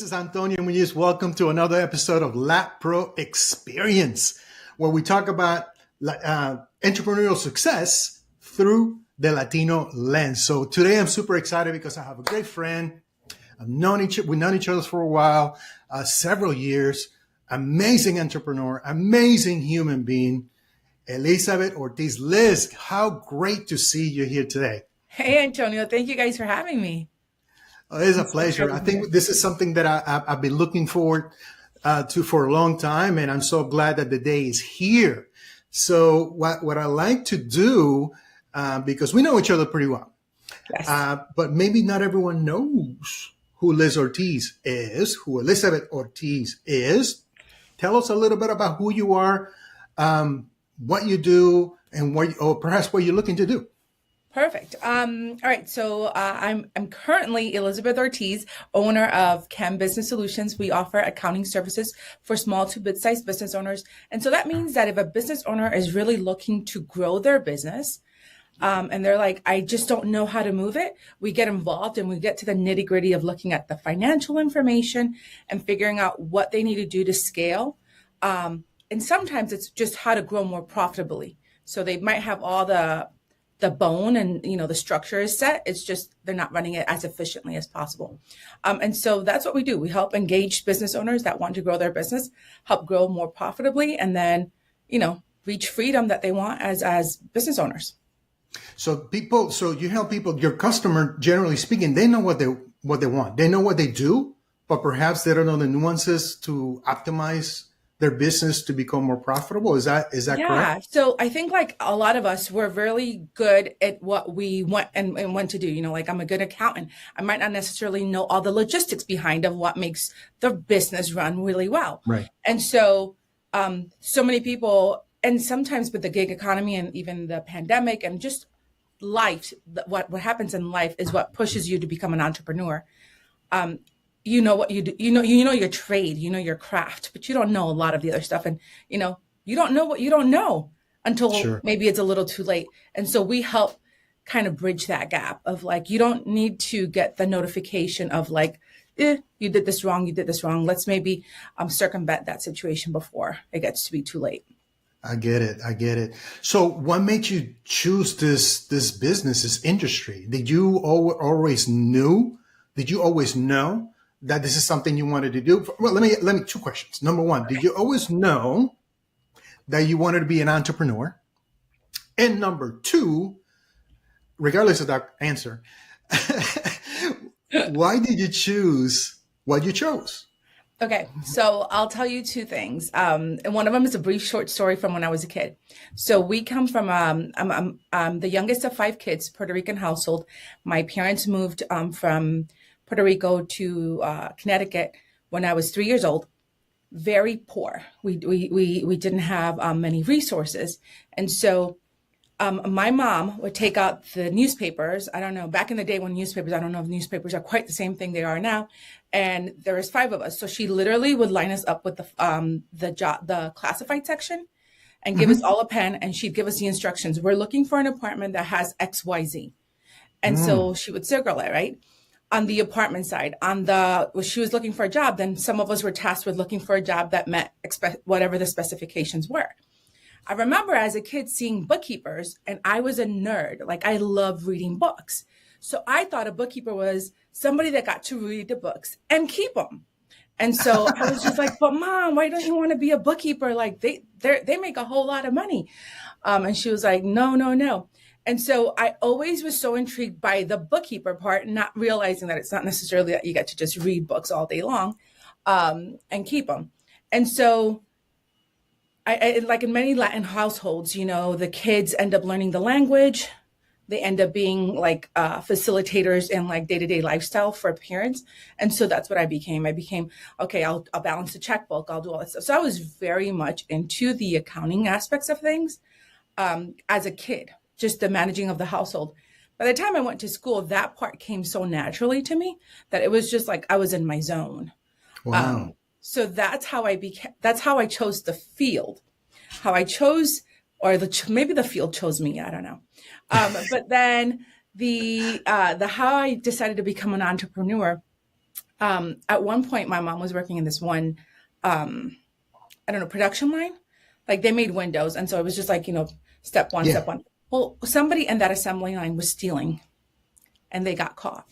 This is Antonio Muñiz. Welcome to another episode of LatProXperience, where we talk about entrepreneurial success through the Latino lens. So today I'm super excited because I have a great friend. We've known each other for a while, several years. Amazing entrepreneur, amazing human being, Elizabeth Ortiz. Liz, how great to see you here today. Hey, Antonio. Thank you guys for having me. It's a pleasure. I think this is something that I've been looking forward to for a long time, and I'm so glad that the day is here. So what I like to do, because we know each other pretty well, Yes. But maybe not everyone knows who Liz Ortiz is, who Elizabeth Ortiz is. Tell us a little bit about who you are, what you do, and or perhaps what you're looking to do. Perfect. All right. So I'm currently Elizabeth Ortiz, owner of KEM Business Solutions. We offer accounting services for small to mid-sized business owners. And so that means that if a business owner is really looking to grow their business, and they're like, I just don't know how to move it, we get involved and we get to the nitty-gritty of looking at the financial information and figuring out what they need to do to scale. And sometimes it's just how to grow more profitably. So they might have all the bone and, the structure is set. It's just they're not running it as efficiently as possible. And so that's what we do. We help engage business owners that want to grow their business, help grow more profitably, and then, reach freedom that they want as business owners. So you help people, your customer, generally speaking, they know what they want. They know what they do, but perhaps they don't know the nuances to optimize their business to become more profitable. Is that correct? Yeah. So I think like a lot of us, we're really good at what we want and want to do. Like I'm a good accountant. I might not necessarily know all the logistics behind of what makes the business run really well. Right. And so, so many people, and sometimes with the gig economy and even the pandemic and just life, what happens in life is what pushes you to become an entrepreneur. You know what you do, you know your trade, your craft, but you don't know a lot of the other stuff. And, you don't know what you don't know until maybe it's a little too late. And so we help kind of bridge that gap of like, you don't need to get the notification of like, you did this wrong. Let's maybe circumvent that situation before it gets to be too late. I get it. So what made you choose this business, this industry? Did you always know that this is something you wanted to do? Well, let me two questions. Number one, did you always know that you wanted to be an entrepreneur? And number two, regardless of that answer, why did you choose what you chose? Okay, so I'll tell you two things. And one of them is a brief short story from when I was a kid. So we come from, I'm the youngest of 5 kids, Puerto Rican household. My parents moved from Puerto Rico to Connecticut when I was 3 years old. Very poor. We didn't have many resources. And so my mom would take out the newspapers. I don't know, back in the day when I don't know if newspapers are quite the same thing they are now. And there was 5 of us. So she literally would line us up with the classified section and give us all a pen, and she'd give us the instructions. We're looking for an apartment that has XYZ. And so she would circle it, right? On the apartment side, when she was looking for a job, then some of us were tasked with looking for a job that met whatever the specifications were. I remember as a kid seeing bookkeepers, and I was a nerd. Like I love reading books. So I thought a bookkeeper was somebody that got to read the books and keep them. And so I was just like, but Mom, why don't you want to be a bookkeeper? Like they make a whole lot of money. And she was like, no. And so I always was so intrigued by the bookkeeper part, not realizing that it's not necessarily that you get to just read books all day long and keep them. And so I like in many Latin households, the kids end up learning the language. They end up being like facilitators in like day-to-day lifestyle for parents. And so that's what I became. Okay, I'll balance the checkbook. I'll do all that stuff. So I was very much into the accounting aspects of things as a kid, just the managing of the household. By the time I went to school, that part came so naturally to me that it was just like I was in my zone. Wow. So that's how I chose the field. How I chose, or maybe the field chose me. I don't know. But then the how I decided to become an entrepreneur At one point, my mom was working in this one, I don't know, production line. Like they made windows. And so it was just like, step one, Yeah. step one. Well, somebody in that assembly line was stealing and they got caught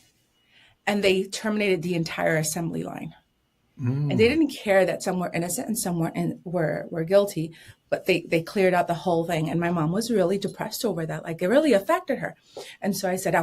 and they terminated the entire assembly line. And they didn't care that some were innocent and some were guilty, but they cleared out the whole thing. And my mom was really depressed over that. Like it really affected her. And so I said,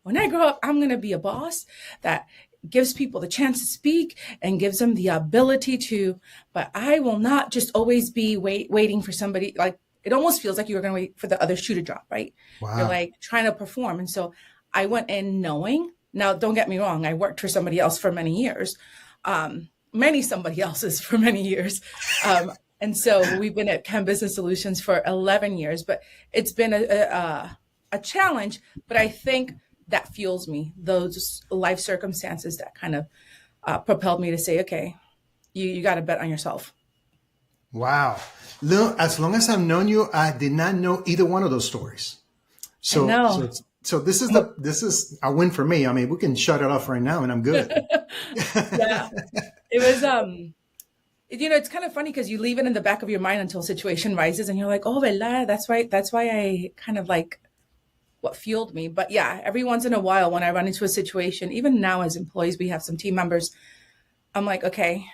when I grow up, I'm going to be a boss that gives people the chance to speak and gives them the ability to, but I will not just always be waiting for somebody. Like it almost feels like you were going to wait for the other shoe to drop, right? Wow. You're like trying to perform. And so I went in knowing, now don't get me wrong, I worked for somebody else for many years. Somebody else's for many years. And so we've been at KEM Business Solutions for 11 years, but it's been a challenge, but I think that fuels me, those life circumstances that kind of propelled me to say, okay, you got to bet on yourself. Wow. Look, as long as I've known you, I did not know either one of those stories. So this is a win for me. I mean, we can shut it off right now and I'm good. Yeah. It was, it's kind of funny because you leave it in the back of your mind until a situation rises and you're like, oh, ¿verdad? That's why I kind of like what fueled me. But yeah, every once in a while when I run into a situation, even now as employees, we have some team members, I'm like, okay,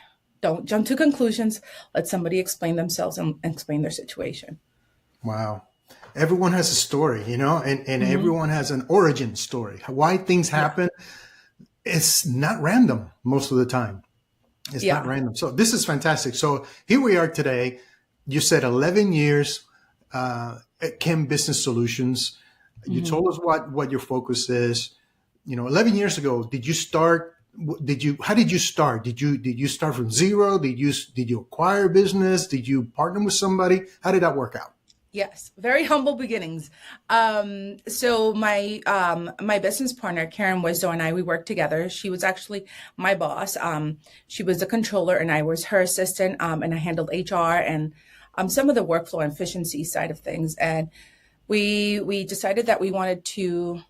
don't jump to conclusions. Let somebody explain themselves and explain their situation. Wow. Everyone has a story, and everyone has an origin story. Why things happen. It's not random most of the time. It's not random. So this is fantastic. So here we are today. You said 11 years at KEM Business Solutions. You told us what your focus is. 11 years ago, how did you start? Did you start from zero? Did you acquire business? Did you partner with somebody? How did that work out? Yes, very humble beginnings. So my business partner, Karen Wisdo, and we worked together. She was actually my boss. She was the controller and I was her assistant. And I handled HR and some of the workflow and efficiency side of things. And we decided that we wanted to,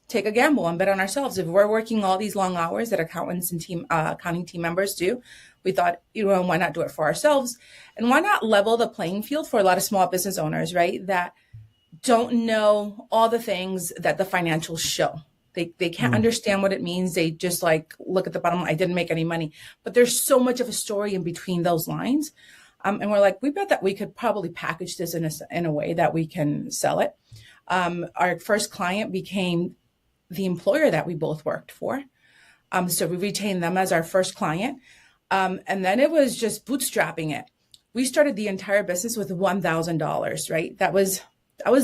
take a gamble and bet on ourselves. If we're working all these long hours that accountants and accounting team members do, we thought, why not do it for ourselves? And why not level the playing field for a lot of small business owners, right? That don't know all the things that the financials show. They can't understand what it means. They just look at the bottom line. I didn't make any money, but there's so much of a story in between those lines. And we're like, we bet that we could probably package this in a way that we can sell it. Our first client became the employer that we both worked for. So we retained them as our first client. And then it was just bootstrapping it. We started the entire business with $1,000, right? That was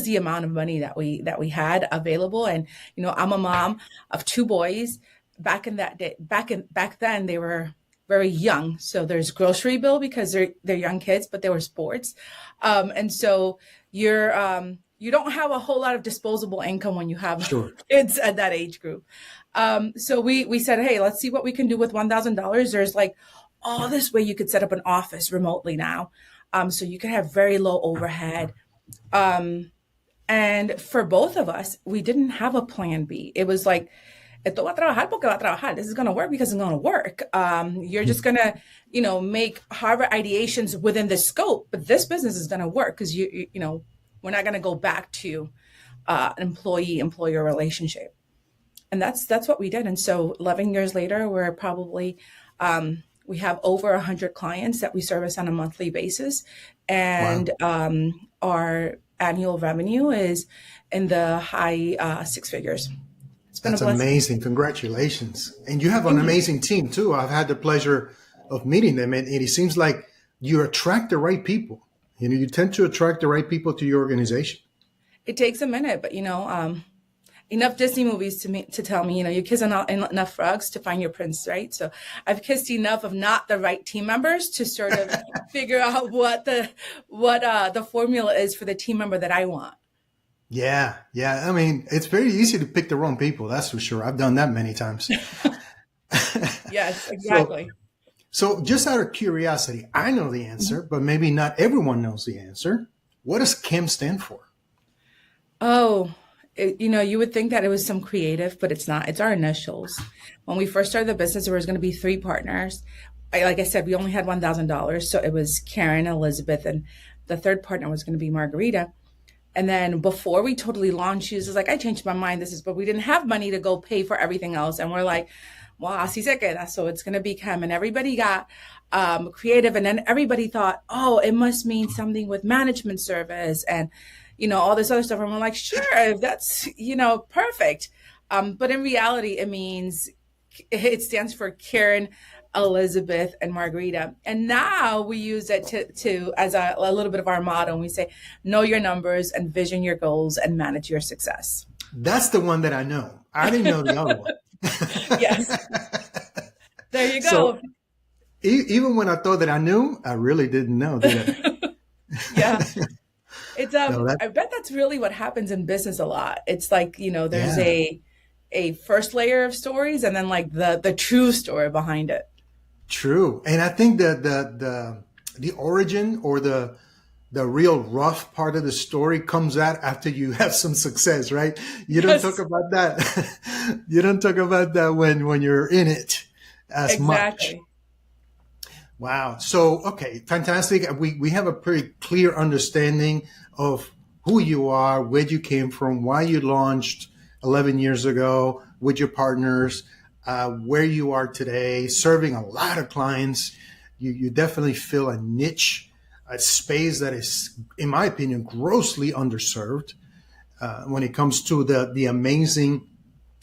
the amount of money that we had available. And, I'm a mom of two boys. Back in that day, back then they were very young. So there's grocery bill because they're young kids, but there were sports. And so you don't have a whole lot of disposable income when you have kids at that age group. So we said, hey, let's see what we can do with $1,000. There's all this way you could set up an office remotely now. So you could have very low overhead. And for both of us, we didn't have a plan B. It was like, esto va a trabajar porque va a trabajar. This is going to work because it's going to work. You're just going to, make Harvard ideations within the scope, but this business is going to work because we're not going to go back to an employee-employer relationship. And that's what we did. And so 11 years later, we're probably, we have over 100 clients that we service on a monthly basis. And our annual revenue is in the high six figures. It's been That's amazing. Congratulations. And you have an amazing team too. I've had the pleasure of meeting them. And it seems like you attract the right people. You tend to attract the right people to your organization. It takes a minute, but enough Disney movies to tell me, you kiss enough frogs to find your prince, right? So I've kissed enough of not the right team members to sort of figure out what the formula is for the team member that I want. Yeah. I mean, it's very easy to pick the wrong people. That's for sure. I've done that many times. Yes, exactly. So just out of curiosity, I know the answer, but maybe not everyone knows the answer. What does KEM stand for? Oh, You would think that it was some creative, but it's not. It's our initials. When we first started the business, there was going to be three partners. Like I said, we only had $1,000. So it was Karen, Elizabeth, and the third partner was going to be Margarita. And then before we totally launched, she was just like, I changed my mind. But we didn't have money to go pay for everything else. And we're like, well, así se queda. So it's going to be KEM. And everybody got creative. And then everybody thought, oh, it must mean something with management service and, all this other stuff. And we're like, sure, that's, perfect. But in reality, it stands for Karen, Elizabeth, and Margarita. And now we use it to as a little bit of our motto. And we say, know your numbers, envision your goals, and manage your success. That's the one that I know. I didn't know the other one. Yes. There you go. So, even when I thought that I knew, I really didn't know, did I? Yeah. It's I bet that's really what happens in business a lot. It's like, there's a first layer of stories and then like the true story behind it. True. And I think that the origin or the real rough part of the story comes out after you have some success, right? You don't talk about that. You don't talk about that when you're in it as much. Wow. So, okay, fantastic. We have a pretty clear understanding of who you are, where you came from, why you launched 11 years ago with your partners, where you are today, serving a lot of clients. You definitely fill a niche, a space that is, in my opinion, grossly underserved when it comes to the amazing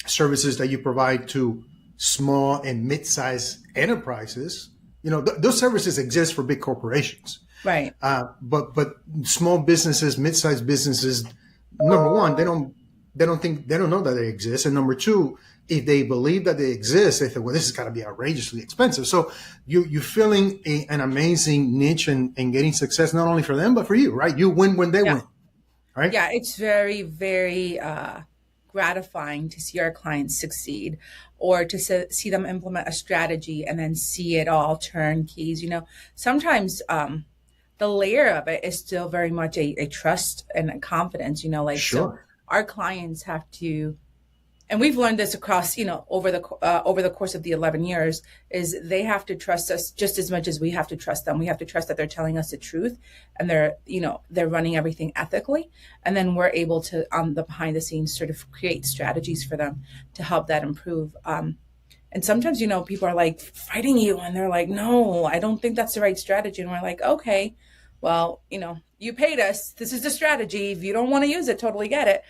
services that you provide to small and mid-sized enterprises. Those services exist for big corporations, right? But small businesses, mid-sized businesses, number one, they don't know that they exist, and number two, if they believe that they exist, they think, well, this has got to be outrageously expensive. So you're filling an amazing niche and getting success not only for them but for you, right? You win when they win, right? Yeah, it's very, very gratifying to see our clients succeed, or to see them implement a strategy and then see it all turn keys. Sometimes the layer of it is still very much a trust and a confidence. Sure. So our clients have to, and we've learned this across, over the course of the 11 years, is they have to trust us just as much as we have to trust them. We have to trust that they're telling us the truth and they're running everything ethically. And then we're able to, on the behind the scenes, sort of create strategies for them to help that improve. And sometimes, people are like fighting you and they're like, no, I don't think that's the right strategy. And we're like, okay, well, you paid us. This is the strategy. If you don't want to use it, totally get it.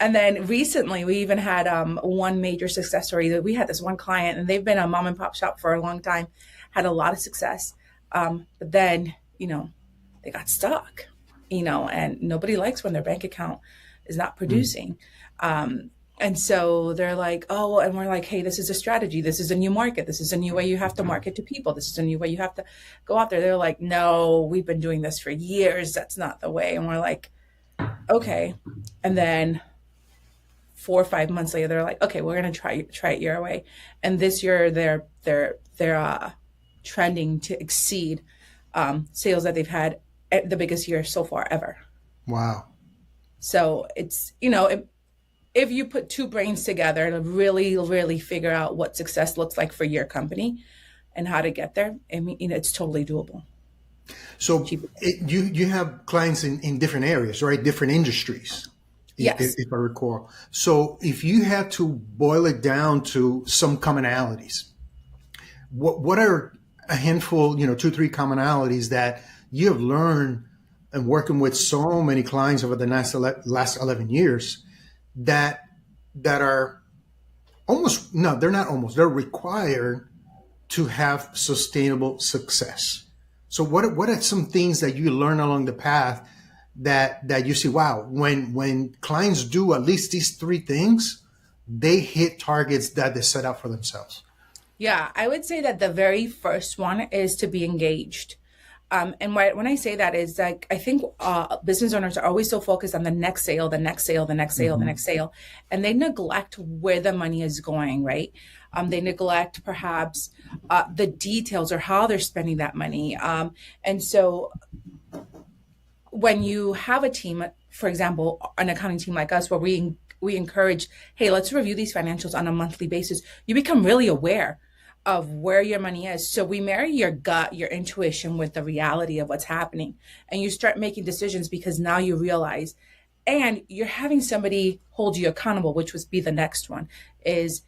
And then recently we even had one major success story that we had this one client, and they've been a mom and pop shop for a long time, had a lot of success. But then, they got stuck, and nobody likes when their bank account is not producing. And so they're like, oh, and we're like, hey, this is a strategy. This is a new market. This is a new way you have to market to people. This is a new way you have to go out there. They're like, no, we've been doing this for years. That's not the way. And we're like, okay. And then 4 or 5 months later, they're like, okay, we're going to try it your way. And this year they're trending to exceed sales that they've had at the biggest year so far ever. Wow. So it's, if you put two brains together to really, really figure out what success looks like for your company and how to get there, it's totally doable. So you have clients in different areas, right? Different industries. Yes. If I recall. So if you had to boil it down to some commonalities, what are a handful, 2-3 commonalities that you have learned and working with so many clients over the last 11 years that are they're required to have sustainable success. So what are some things that you learn along the path that you see, wow, when clients do at least these 3 things, they hit targets that they set out for themselves? Yeah, I would say that the very first one is to be engaged. And when I say that is like, I think business owners are always so focused on the next sale, the next sale, the next sale, the next sale, and they neglect where the money is going, right? They neglect perhaps the details or how they're spending that money. And so when you have a team, for example, an accounting team like us, where we encourage, hey, let's review these financials on a monthly basis, you become really aware of where your money is. So we marry your gut, your intuition with the reality of what's happening. And you start making decisions because now you realize, and you're having somebody hold you accountable, which would be the next one, is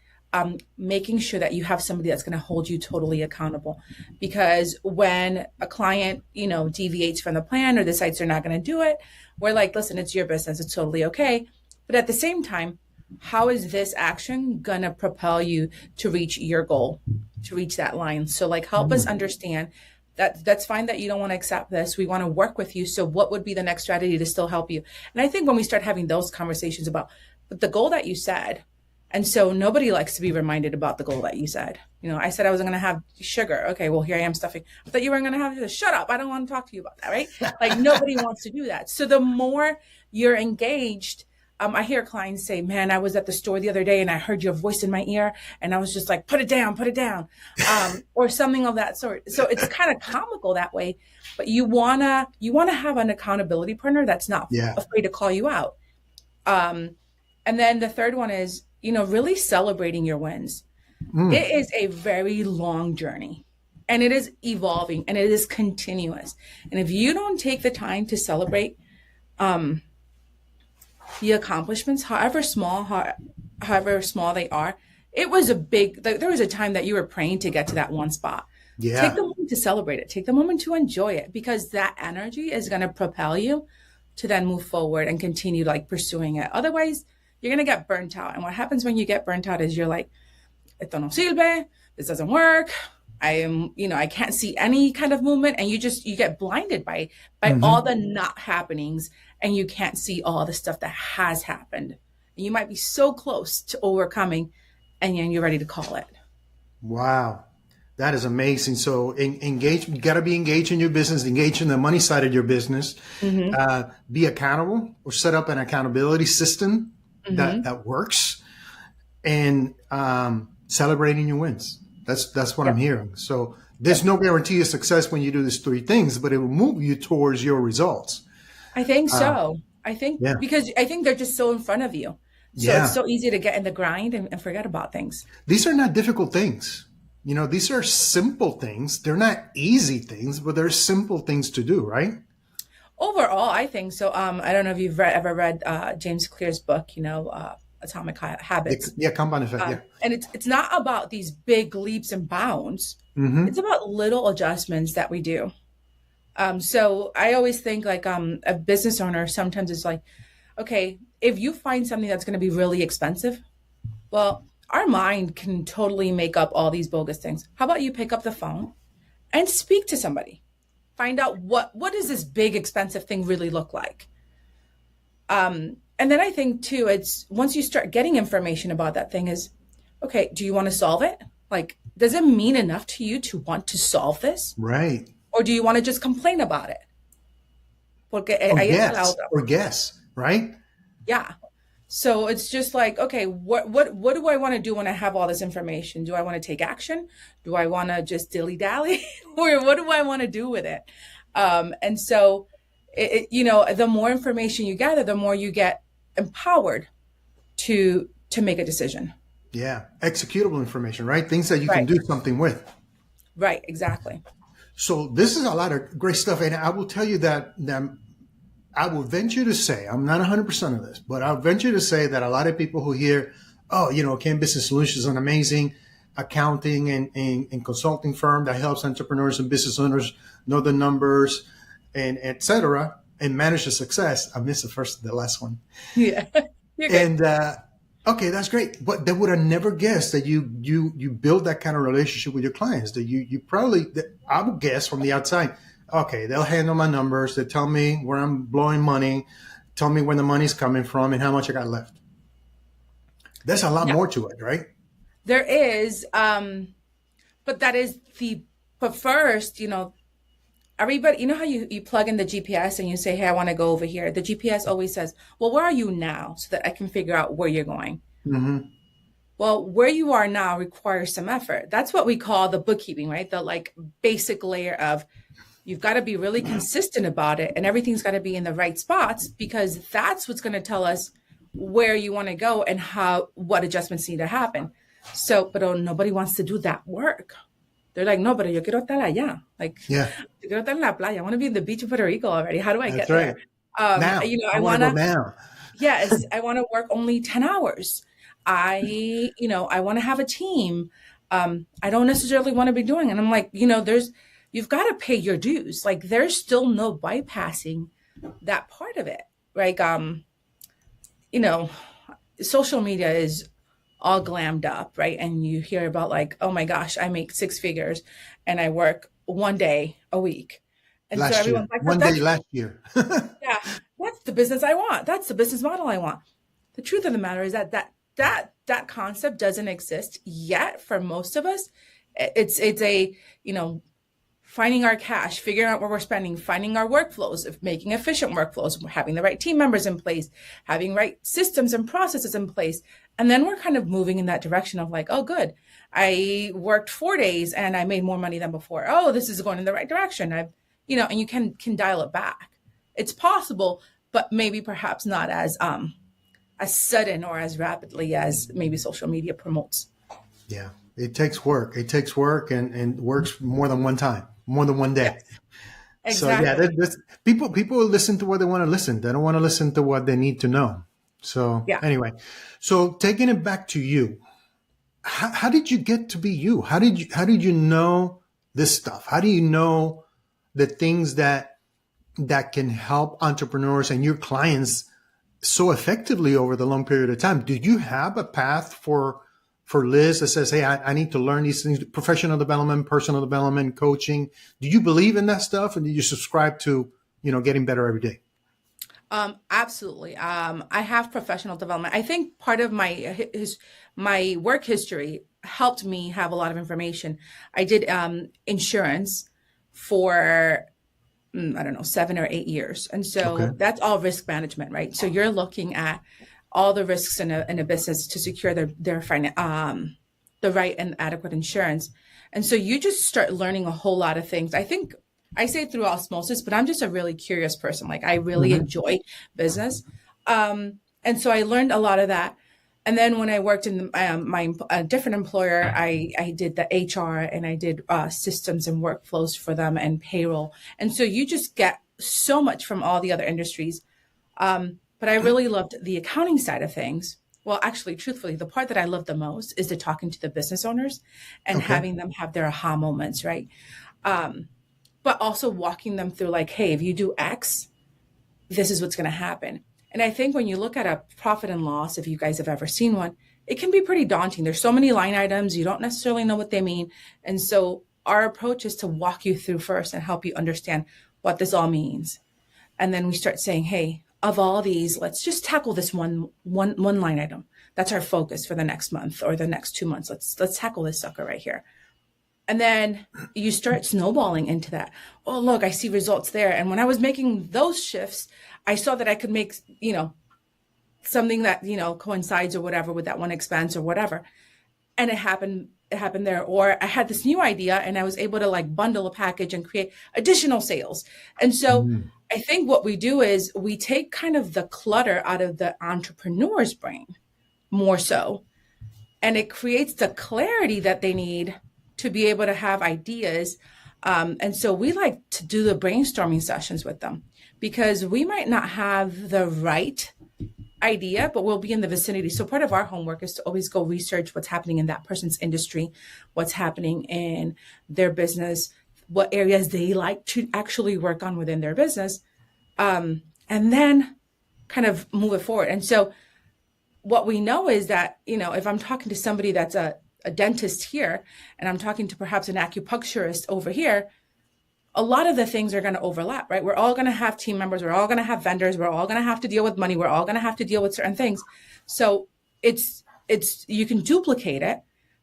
making sure that you have somebody that's going to hold you totally accountable. Because when a client, deviates from the plan or decides they're not going to do it, we're like, listen, it's your business. It's totally okay. But at the same time, how is this action going to propel you to reach your goal, to reach that line? So like, help us understand that that's fine that you don't want to accept this. We want to work with you. So what would be the next strategy to still help you? And I think when we start having those conversations about the goal that you said, and so nobody likes to be reminded about the goal that you said. I said I wasn't going to have sugar. Okay, well, here I am stuffing. I thought you weren't going to have this. Shut up. I don't want to talk to you about that, right? Like nobody wants to do that. So the more you're engaged, I hear clients say, man, I was at the store the other day and I heard your voice in my ear and I was just like, put it down, or something of that sort. So it's kind of comical that way, but you want to have an accountability partner that's not afraid to call you out. And then the third one is, really celebrating your wins. It is a very long journey and it is evolving and it is continuous. And if you don't take the time to celebrate, the accomplishments, however small they are, there was a time that you were praying to get to that one spot. Yeah. Take the moment to celebrate it. Take the moment to enjoy it, because that energy is going to propel you to then move forward and continue like pursuing it. Otherwise, you're going to get burnt out. And what happens when you get burnt out is you're like, esto no sirve, this doesn't work. I can't see any kind of movement, and you get blinded by all the not happenings, and you can't see all the stuff that has happened. And you might be so close to overcoming, and then you're ready to call it. Wow. That is amazing. So engage, you got to be engaged in your business, engage in the money side of your business, be accountable, or set up an accountability system that works, and celebrating your wins. That's what I'm hearing. So there's no guarantee of success when you do these three things, but it will move you towards your results. I think so. Because I think they're just so in front of you. So it's so easy to get in the grind and forget about things. These are not difficult things. These are simple things. They're not easy things, but they're simple things to do, right? Overall, I think so. I don't know if you've ever read James Clear's book, Atomic Habits. Compound effect. And it's not about these big leaps and bounds. It's about little adjustments that we do. So I always think like a business owner sometimes is like, okay, if you find something that's going to be really expensive, well, our mind can totally make up all these bogus things. How about you pick up the phone and speak to somebody? Find out what does this big expensive thing really look like? And then I think too, it's once you start getting information about that thing is, okay, do you want to solve it? Like, does it mean enough to you to want to solve this? Right. Or do you want to just complain about it? Or guess, right? Yeah. So it's just like, okay, what do I want to do when I have all this information? Do I want to take action? Do I want to just dilly-dally? Or what do I want to do with it? And so, the more information you gather, the more you get empowered to make a decision. Yeah. Executable information, right? Things that you can do something with. Right. Exactly. So this is a lot of great stuff. And I will tell you that I will venture to say, I'm not 100% of this, but I'll venture to say that a lot of people who hear, KEM Business Solutions is an amazing accounting and consulting firm that helps entrepreneurs and business owners know the numbers and et cetera, and manage the success. I missed the last one. Yeah. And, okay, that's great. But they would have never guessed that you build that kind of relationship with your clients, that you probably, I would guess from the outside, okay, they'll handle my numbers. They tell me where I'm blowing money, tell me where the money's coming from and how much I got left. There's a lot more to it, right? There is. But that is but first, everybody, how you plug in the GPS and you say, hey, I want to go over here. The GPS always says, well, where are you now? So that I can figure out where you're going. Mm-hmm. Well, where you are now requires some effort. That's what we call the bookkeeping, right? The like basic layer of You've got to be really consistent about it, and everything's got to be in the right spots, because that's what's going to tell us where you want to go and what adjustments need to happen. So, but nobody wants to do that work. They're like, no, pero yo quiero estar allá. Like, Yeah. yo quiero estar en la playa. I want to be in the beach of Puerto Rico already. How do I get right. there? Now, I want to go now. Yes, I want to work only 10 hours. I want to have a team. I don't necessarily want to be doing it. And I'm like, you've got to pay your dues. Like, there's still no bypassing that part of it. Like, social media is all glammed up, right? And you hear about like, oh my gosh, I make 6 figures and I work 1 day a week. And last so everyone's year. like, one day last year. yeah, that's the business I want. That's the business model I want. The truth of the matter is that concept doesn't exist yet for most of us. It's a, finding our cash, figuring out where we're spending, finding our workflows, of making efficient workflows, having the right team members in place, having right systems and processes in place. And then we're kind of moving in that direction of like, oh, good. I worked 4 days and I made more money than before. Oh, this is going in the right direction. And you can dial it back. It's possible, but maybe perhaps not as sudden or as rapidly as maybe social media promotes. Yeah, it takes work. It takes work and works more than one time, more than one day. Yes, exactly. So yeah, people listen to what they want to listen. They don't want to listen to what they need to know. So anyway, so taking it back to you, how did you get to be you? How did you know this stuff? How do you know the things that can help entrepreneurs and your clients so effectively over the long period of time? Did you have a path for Liz that says, hey, I need to learn these things, professional development, personal development, coaching? Do you believe in that stuff? And do you subscribe to, getting better every day? Absolutely. I have professional development. I think part of my work history helped me have a lot of information. I did insurance for, I don't know, 7 or 8 years. And so that's all risk management, right? So you're looking at all the risks in a business to secure their the right and adequate insurance. And so you just start learning a whole lot of things. I think I say through osmosis, but I'm just a really curious person. Like, I really enjoy business. And so I learned a lot of that. And then when I worked in my different employer, I did the HR and I did systems and workflows for them and payroll. And so you just get so much from all the other industries. But I really loved the accounting side of things. Well, actually, truthfully, the part that I love the most is the talking to the business owners and having them have their aha moments, right? But also walking them through like, hey, if you do X, this is what's going to happen. And I think when you look at a profit and loss, if you guys have ever seen one, it can be pretty daunting. There's so many line items. You don't necessarily know what they mean. And so our approach is to walk you through first and help you understand what this all means. And then we start saying, hey, of all these, let's just tackle this one line item. That's our focus for the next month or the next 2 months. Let's tackle this sucker right here. And then you start snowballing into that. Oh, look, I see results there. And when I was making those shifts, I saw that I could make, something that, coincides or whatever with that one expense or whatever. And it happened there. Or I had this new idea and I was able to like bundle a package and create additional sales. And so I think what we do is we take kind of the clutter out of the entrepreneur's brain more so. And it creates the clarity that they need to be able to have ideas. And so we like to do the brainstorming sessions with them because we might not have the right idea, but we'll be in the vicinity. So part of our homework is to always go research what's happening in that person's industry, what's happening in their business, what areas they like to actually work on within their business, and then kind of move it forward. And so what we know is that, if I'm talking to somebody that's a dentist here, and I'm talking to perhaps an acupuncturist over here, a lot of the things are going to overlap, right? We're all going to have team members. We're all going to have vendors. We're all going to have to deal with money. We're all going to have to deal with certain things. So it's you can duplicate it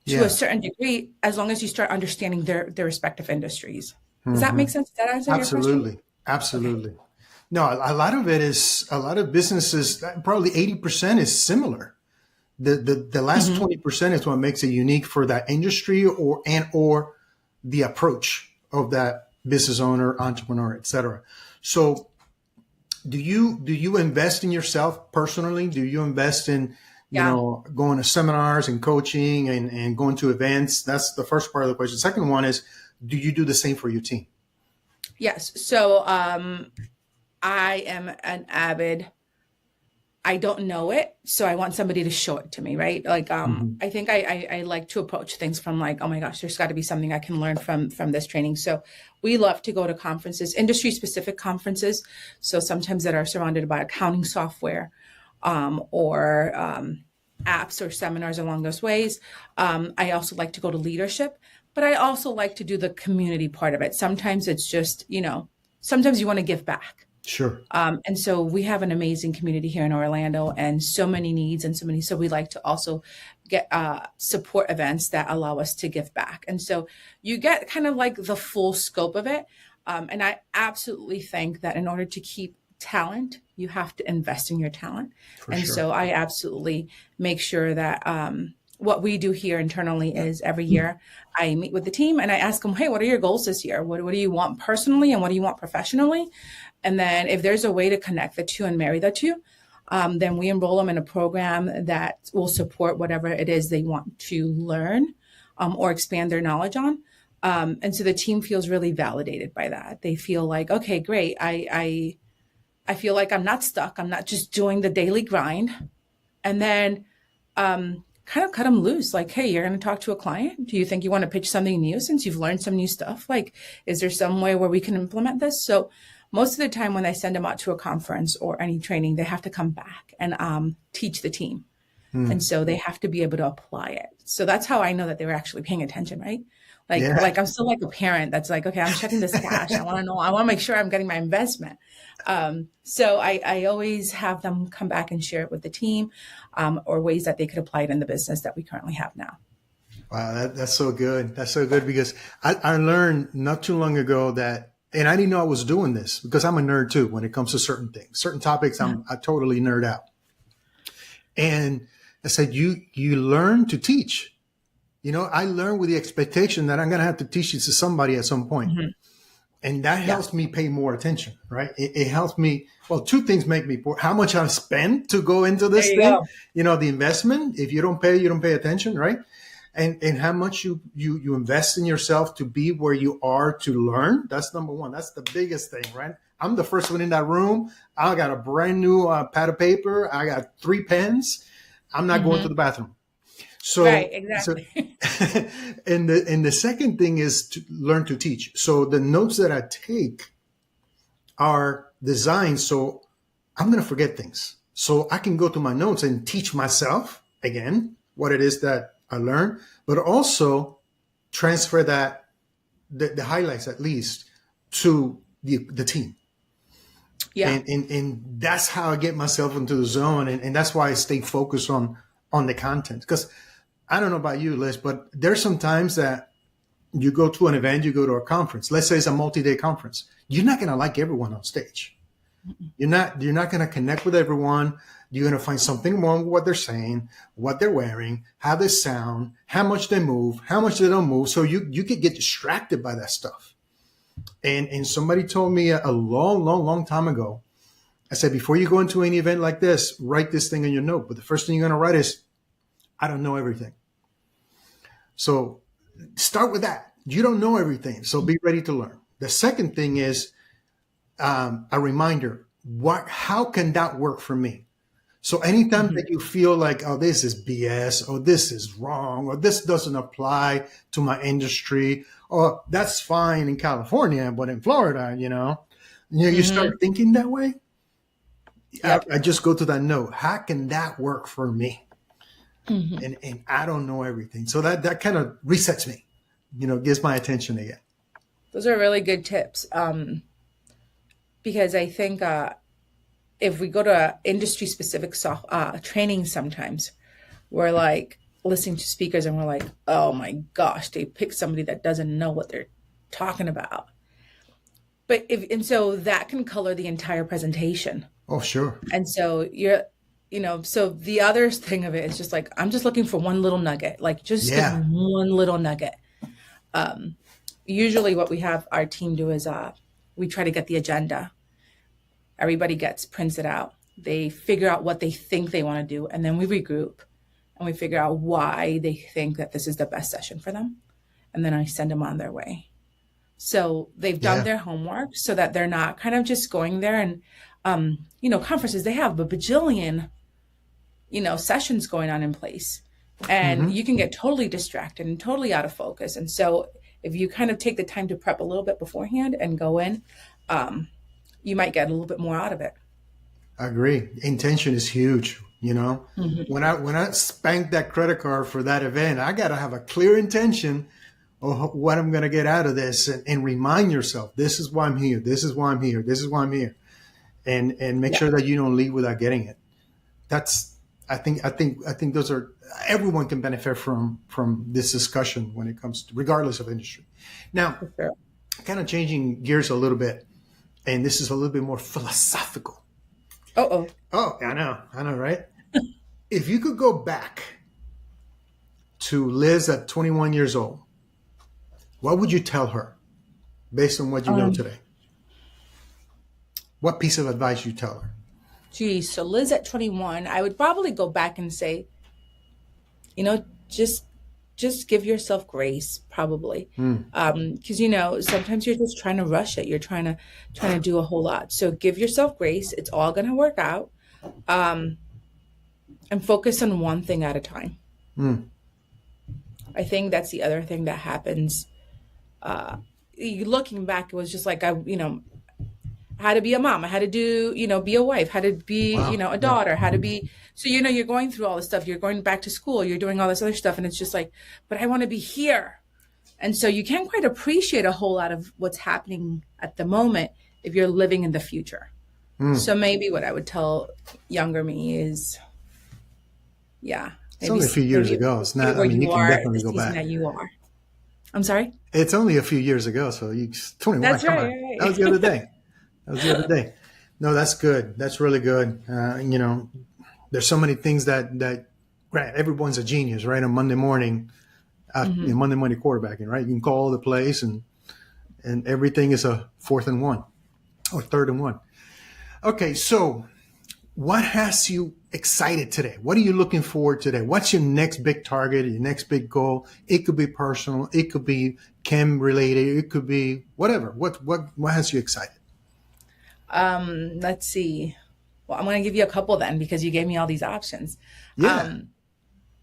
to a certain degree as long as you start understanding their respective industries. Does that make sense? Does that answer your question? Absolutely. Okay. No, a lot of businesses, probably 80% is similar. The last 20% is what makes it unique for that industry or the approach of that business owner, entrepreneur, etc. So do you invest in yourself personally? Do you invest in, Yeah. going to seminars and coaching and going to events? That's the first part of the question. The second one is, do you do the same for your team? Yes. So I am an avid, I don't know it, so I want somebody to show it to me, right? Like, Mm-hmm. I think I like to approach things from like, oh my gosh, there's got to be something I can learn from this training. So we love to go to conferences, industry specific conferences. So sometimes that are surrounded by accounting software, or apps or seminars along those ways. I also like to go to leadership, but I also like to do the community part of it. Sometimes it's just, sometimes you want to give back. Sure. And so we have an amazing community here in Orlando and so many needs and so many. So we like to also get support events that allow us to give back. And so you get kind of like the full scope of it. And I absolutely think that in order to keep talent, you have to invest in your talent. For And sure. so I absolutely make sure that what we do here internally is every year I meet with the team and I ask them, hey, what are your goals this year? What do you want personally and what do you want professionally? And then if there's a way to connect the two and marry the two, then we enroll them in a program that will support whatever it is they want to learn or expand their knowledge on. And so the team feels really validated by that. They feel like, okay, great. I feel like I'm not stuck. I'm not just doing the daily grind. And then kind of cut them loose. Like, hey, you're going to talk to a client. Do you think you want to pitch something new since you've learned some new stuff? Like, is there some way where we can implement this? So most of the time when I send them out to a conference or any training, they have to come back and teach the team. And so they have to be able to apply it. So that's how I know that they were actually paying attention, right? Like I'm still like a parent that's like, okay, I'm checking this cash. I want to make sure I'm getting my investment. So I always have them come back and share it with the team, or ways that they could apply it in the business that we currently have now. Wow, that's so good. That's so good because I learned not too long ago that, and I didn't know I was doing this because I'm a nerd too when it comes to certain things, certain topics. I totally nerd out. And I said, you learn to teach. I learned with the expectation that I'm going to have to teach it to somebody at some point. Mm-hmm. And that helps me pay more attention, right? It helps me. Well, two things make me poor. How much I've spent to go into this thing, the investment. If you don't pay attention, right? And how much you invest in yourself to be where you are to learn. That's number one. That's the biggest thing, right? I'm the first one in that room. I got a brand new pad of paper. I got 3 pens. I'm not going to the bathroom. So, right, exactly. And the second thing is to learn to teach. So the notes that I take are designed so I'm going to forget things. So I can go to my notes and teach myself again what it is that I learned, but also transfer that the highlights at least to the team. Yeah. And that's how I get myself into the zone. And that's why I stay focused on the content. Because I don't know about you, Liz, but there's some times that you go to an event, you go to a conference. Let's say it's a multi-day conference. You're not going to like everyone on stage. You're not going to connect with everyone. You're going to find something wrong with what they're saying, what they're wearing, how they sound, how much they move, how much they don't move. So you could get distracted by that stuff. And somebody told me a long time ago, I said, before you go into any event like this, write this thing in your note. But the first thing you're going to write is, I don't know everything. So start with that. You don't know everything. So be ready to learn. The second thing is a reminder. How can that work for me? So anytime that you feel like, oh, this is BS, or this is wrong, or this doesn't apply to my industry, or that's fine in California, but in Florida, you start thinking that way. Yep. I just go to that note. How can that work for me? And I don't know everything. So that kind of resets me, gives my attention again. Those are really good tips. Because I think if we go to industry specific training, sometimes we're like listening to speakers and we're like, oh my gosh, they picked somebody that doesn't know what they're talking about. And so that can color the entire presentation. Oh, sure. And so so the other thing of it is just like, I'm just looking for one little nugget, like just one little nugget. usually what we have our team do is we try to get the agenda. Everybody prints it out. They figure out what they think they want to do, and then we regroup and we figure out why they think that this is the best session for them. And then I send them on their way. So they've done their homework so that they're not kind of just going there and, conferences, they have a bajillion, sessions going on in place. And you can get totally distracted and totally out of focus. And so if you kind of take the time to prep a little bit beforehand and go in, you might get a little bit more out of it. I agree. Intention is huge. When I spank that credit card for that event, I got to have a clear intention of what I'm going to get out of this, and remind yourself, this is why I'm here. This is why I'm here. This is why I'm here. And make sure that you don't leave without getting it. I think those are, everyone can benefit from this discussion when it comes to, regardless of industry. Now, kind of changing gears a little bit, and this is a little bit more philosophical. Oh, I know, right? If you could go back to Liz at 21 years old, what would you tell her based on what you know today? What piece of advice you tell her? Geez, so Liz at 21, I would probably go back and say, just give yourself grace, probably. Because, sometimes you're just trying to rush it. You're trying to do a whole lot. So give yourself grace. It's all going to work out. And focus on one thing at a time. I think that's the other thing that happens. Looking back, it was just like, I had to be a mom. I had to do, be a wife, had to be, a daughter, had to be. So, you're going through all this stuff. You're going back to school. You're doing all this other stuff. And it's just like, but I want to be here. And so you can't quite appreciate a whole lot of what's happening at the moment if you're living in the future. So maybe what I would tell younger me is, it's only a few years ago. It's not, you can definitely go back. That you are. I'm sorry? It's only a few years ago. So 21. That's right. That was the other day. No, that's good. That's really good. There's so many things that everyone's a genius, right? On Monday morning, Monday morning quarterbacking, right? You can call the plays and everything is a 4th and 1 or 3rd and 1. Okay. So what has you excited today? What are you looking forward today? What's your next big target, your next big goal? It could be personal. It could be KEM related. It could be whatever. What has you excited? Let's see. Well, I'm going to give you a couple then, because you gave me all these options. Yeah.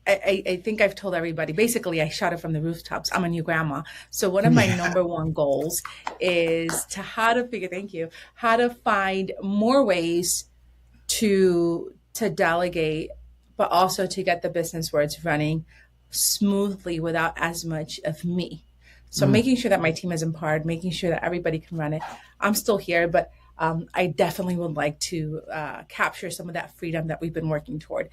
I think I've told everybody, basically I shout it from the rooftops. I'm a new grandma. So one of my number one goals is how to find more ways to delegate, but also to get the business where it's running smoothly without as much of me. So making sure that my team is empowered, making sure that everybody can run it. I'm still here, but I definitely would like to capture some of that freedom that we've been working toward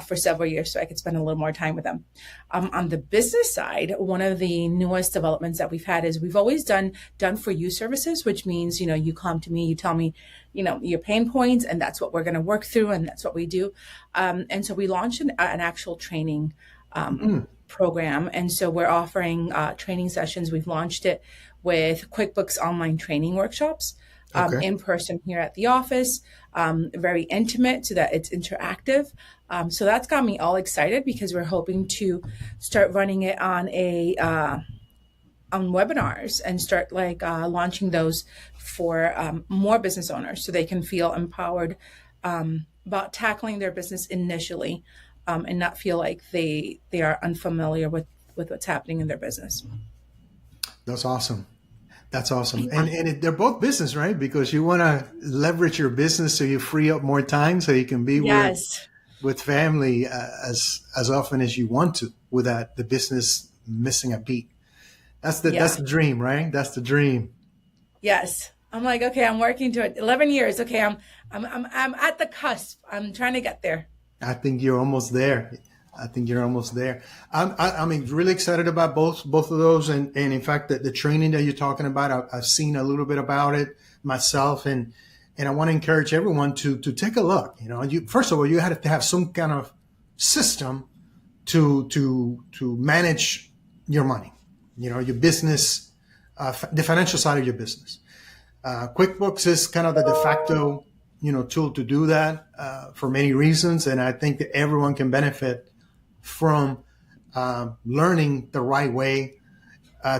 for several years, so I could spend a little more time with them. On the business side, one of the newest developments that we've had is we've always done for you services, which means, you come to me, you tell me, your pain points, and that's what we're going to work through, and that's what we do. And so we launched an actual training program. And so we're offering training sessions. We've launched it with QuickBooks online training workshops. In person here at the office, very intimate so that it's interactive. So that's got me all excited, because we're hoping to start running it on on webinars and start launching those for more business owners, so they can feel empowered about tackling their business initially, and not feel like they are unfamiliar with what's happening in their business. That's awesome. That's awesome. And they're both business, right? Because you want to leverage your business so you free up more time so you can be with family as often as you want to, without the business missing a beat. That's the dream, right? That's the dream. Yes. I'm like, okay, I'm working to it. 11 years. Okay. I'm at the cusp. I'm trying to get there. I think you're almost there. I'm really excited about both of those. And in fact, the training that you're talking about, I've seen a little bit about it myself. And I want to encourage everyone to take a look. First of all, you have to have some kind of system to manage your money, your business, the financial side of your business. QuickBooks is kind of the de facto, tool to do that for many reasons, and I think that everyone can benefit from learning the right way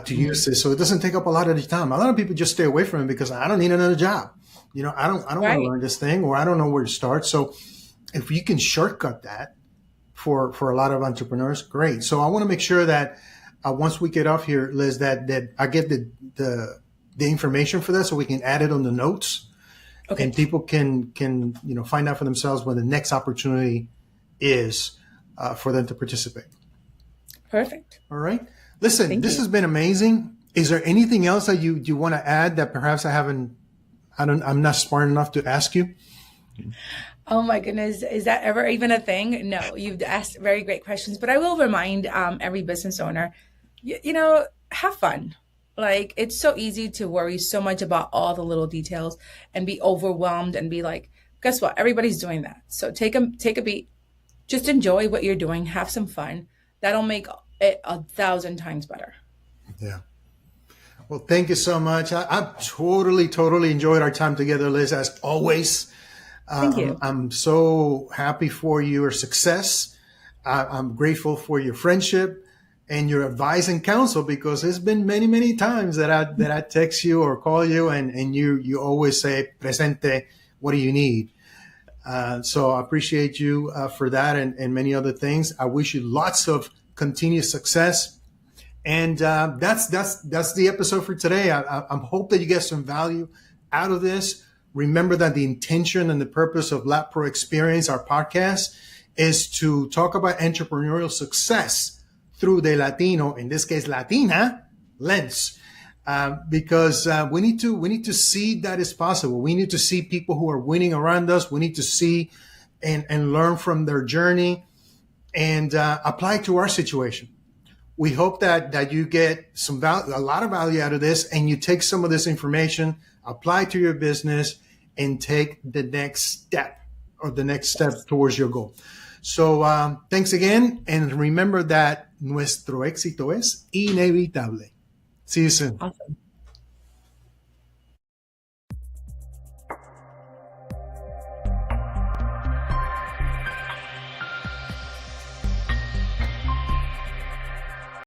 to use this, so it doesn't take up a lot of the time. A lot of people just stay away from it because I don't need another job. I don't want to learn this thing, or I don't know where to start. So if you can shortcut that for a lot of entrepreneurs, great. So I want to make sure that once we get off here, Liz, that I get the information for that so we can add it on the notes. Okay. And people can find out for themselves when the next opportunity is for them to participate. Perfect. All right. Listen, this has been amazing. Is there anything else that you want to add that perhaps I'm not smart enough to ask you? Oh my goodness. Is that ever even a thing? No, you've asked very great questions, but I will remind every business owner, have fun. Like, it's so easy to worry so much about all the little details and be overwhelmed and be like, guess what? Everybody's doing that. So take a beat, just enjoy what you're doing, have some fun. That'll make it 1,000 times better. Yeah. Well, thank you so much. I've totally enjoyed our time together, Liz, as always. Thank you. I'm so happy for your success. I'm grateful for your friendship and your advice and counsel, because there's been many times that I text you or call you and you always say, presente, what do you need? So I appreciate you for that and many other things. I wish you lots of continued success. And that's the episode for today. I hope that you get some value out of this. Remember that the intention and the purpose of LatProXperience, our podcast, is to talk about entrepreneurial success through the Latino, in this case, Latina lens, because we need to see that it's possible. We need to see people who are winning around us. We need to see and learn from their journey and apply it to our situation. We hope that you get a lot of value out of this, and you take some of this information, apply it to your business, and take the next step towards your goal. So thanks again, and remember that nuestro éxito es inevitable. See you soon. Awesome.